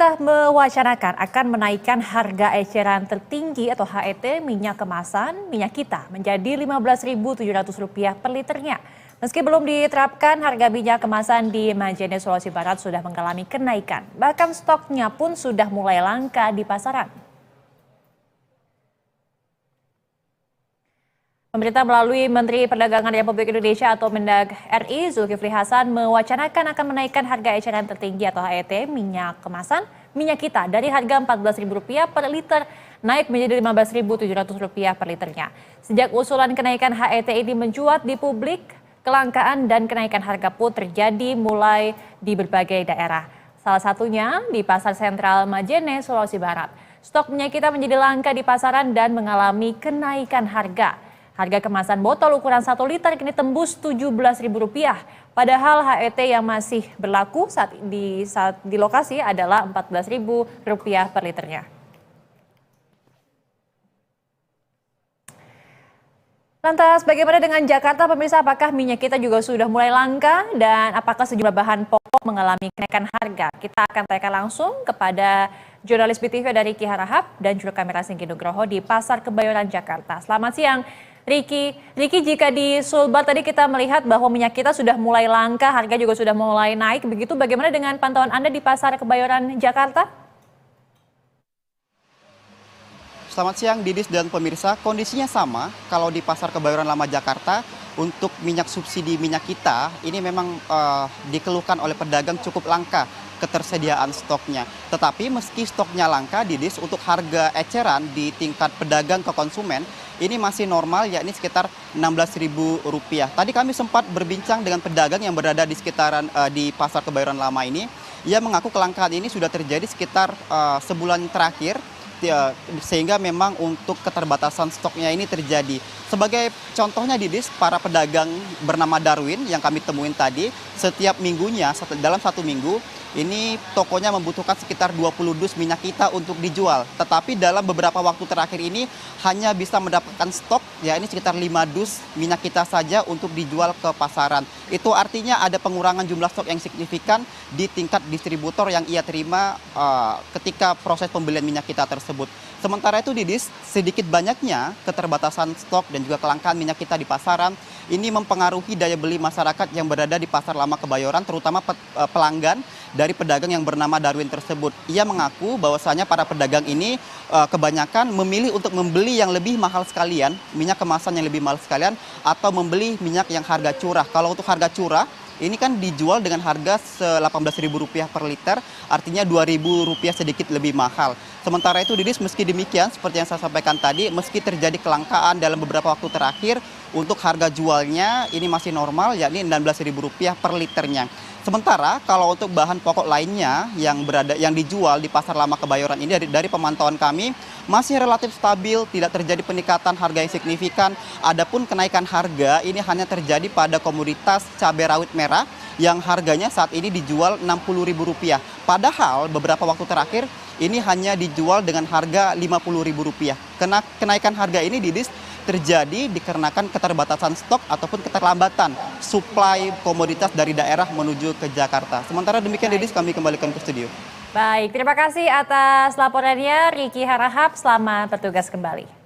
Pemerintah mewacanakan akan menaikkan harga eceran tertinggi atau HET minyak kemasan minyak kita menjadi Rp15.700 per liternya. Meski belum diterapkan, harga minyak kemasan di Majene, Sulawesi Barat sudah mengalami kenaikan. Bahkan stoknya pun sudah mulai langka di pasaran. Pemerintah melalui Menteri Perdagangan Republik Indonesia atau Mendag RI Zulkifli Hasan mewacanakan akan menaikkan harga eceran tertinggi atau HET minyak kemasan minyak kita dari harga Rp14.000 per liter naik menjadi Rp15.700 per liternya. Sejak usulan kenaikan HET ini mencuat di publik, kelangkaan dan kenaikan harga pun terjadi mulai di berbagai daerah. Salah satunya di Pasar Sentral Majene, Sulawesi Barat. Stok minyak kita menjadi langka di pasaran dan mengalami kenaikan harga. Harga kemasan botol ukuran 1 liter kini tembus Rp17.000. Padahal HET yang masih berlaku saat di lokasi adalah Rp14.000 per liternya. Lantas bagaimana dengan Jakarta pemirsa? Apakah minyak kita juga sudah mulai langka dan apakah sejumlah bahan pokok mengalami kenaikan harga? Kita akan tanyakan langsung kepada jurnalis BTV dari Riki Harahap dan juru kamera Singgi Nugroho di Pasar Kebayoran, Jakarta. Selamat siang Riki. Riki, jika di Sulbar tadi kita melihat bahwa minyak kita sudah mulai langka, harga juga sudah mulai naik, begitu bagaimana dengan pantauan Anda di Pasar Kebayoran, Jakarta? Selamat siang Didis dan pemirsa, kondisinya sama kalau di Pasar Kebayoran Lama Jakarta. Untuk minyak subsidi minyak kita ini memang dikeluhkan oleh pedagang cukup langka ketersediaan stoknya. Tetapi meski stoknya langka Didis, untuk harga eceran di tingkat pedagang ke konsumen ini masih normal, yakni sekitar Rp16.000. Tadi kami sempat berbincang dengan pedagang yang berada di sekitaran di Pasar Kebayoran Lama ini. Ia mengaku kelangkaan ini sudah terjadi sekitar sebulan terakhir, sehingga memang untuk keterbatasan stoknya ini terjadi. Sebagai contohnya Didis, para pedagang bernama Darwin yang kami temuin tadi, setiap minggunya dalam satu minggu ini tokonya membutuhkan sekitar 20 dus minyak kita untuk dijual. Tetapi dalam beberapa waktu terakhir ini hanya bisa mendapatkan stok, ya ini sekitar 5 dus minyak kita saja untuk dijual ke pasaran. Itu artinya ada pengurangan jumlah stok yang signifikan di tingkat distributor yang ia terima ketika proses pembelian minyak kita tersebut. Sementara itu Didis, sedikit banyaknya keterbatasan stok dan juga kelangkaan minyak kita di pasaran ini mempengaruhi daya beli masyarakat yang berada di Pasar Lama Kebayoran, terutama pelanggan dari pedagang yang bernama Darwin tersebut. Ia mengaku bahwasanya para pedagang ini kebanyakan memilih untuk membeli yang lebih mahal sekalian, minyak kemasan yang lebih mahal sekalian, atau membeli minyak yang harga curah. Kalau untuk harga curah, ini kan dijual dengan harga Rp18.000 per liter, artinya Rp2.000 sedikit lebih mahal. Sementara itu Didis, meski demikian seperti yang saya sampaikan tadi, meski terjadi kelangkaan dalam beberapa waktu terakhir, untuk harga jualnya ini masih normal, yakni Rp16.000 per liternya. Sementara kalau untuk bahan pokok lainnya yang dijual di Pasar Lama Kebayoran ini dari pemantauan kami masih relatif stabil, tidak terjadi peningkatan harga yang signifikan. Adapun kenaikan harga ini hanya terjadi pada komoditas cabai rawit merah yang harganya saat ini dijual Rp60.000. Padahal beberapa waktu terakhir ini hanya dijual dengan harga Rp50.000. Kenaikan harga ini Didis terjadi dikarenakan keterbatasan stok ataupun keterlambatan suplai komoditas dari daerah menuju ke Jakarta. Sementara demikian Didis, kami kembalikan ke studio. Baik, terima kasih atas laporannya Riki Harahap. Selamat bertugas kembali.